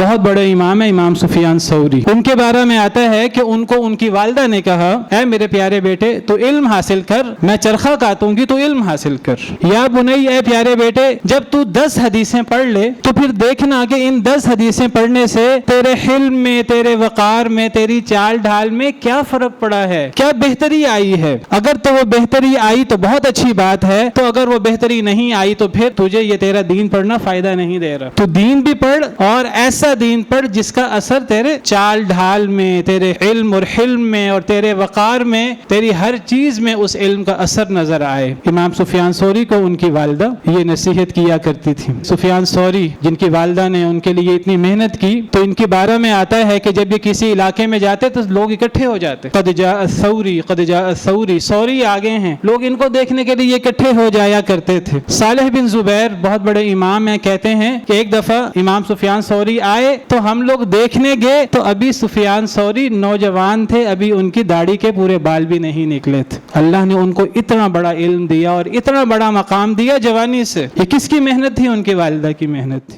بہت بڑے امام ہیں امام سفیان ثوری. ان کے بارے میں آتا ہے کہ ان کو ان کی والدہ نے کہا اے میرے پیارے بیٹے تو علم حاصل کر, میں چرخہ کاٹوں گی تو علم حاصل کر. یا بنی اے پیارے بیٹے جب تو 10 حدیثیں پڑھ لے تو پھر دیکھنا کہ ان 10 حدیثیں پڑھنے سے تیرے حلم میں, تیرے وقار میں, تیری چال ڈھال میں کیا فرق پڑا ہے, کیا بہتری آئی ہے. اگر تو وہ بہتری آئی تو بہت اچھی بات ہے, تو اگر وہ بہتری نہیں آئی تو پھر تجھے یہ تیرا دین پڑھنا فائدہ نہیں دے رہا. تو دین بھی پڑھ اور ایسا دین پڑھ جس کا اثر تیرے چال ڈھال میں, تیرے علم اور حلم میں اور تیرے وقار میں, تیری ہر چیز میں اس علم کا اثر نظر آئے. امام سفیان ثوری کو ان کی والدہ یہ نصیحت کیا کرتی تھی. سفیان ثوری جن کی والدہ نے ان کے لیے اتنی محنت کی, تو ان کے بارے میں آتا ہے کہ جب یہ کسی علاقے میں جاتے تو لوگ اکٹھے ہو جاتے. قد جاء الثوری, قد جاء الثوری, ثوری آگے ہیں. لوگ ان کو دیکھنے کے لیے اکٹھے ہو جایا کرتے تھے. صالح بن زبیر بہت بڑے امام ہیں, کہتے ہیں کہ ایک دفعہ امام سفیان ثوری آئے تو ہم لوگ دیکھنے گئے تو ابھی سفیان ثوری نوجوان تھے, ابھی ان کی داڑھی کے پورے بال بھی نہیں نکلے تھے. اللہ نے ان کو اتنا بڑا علم دیا اور اتنا بڑا مقام دیا جوانی سے. یہ کس کی محنت تھی؟ ان کی والدہ کی محنت تھی.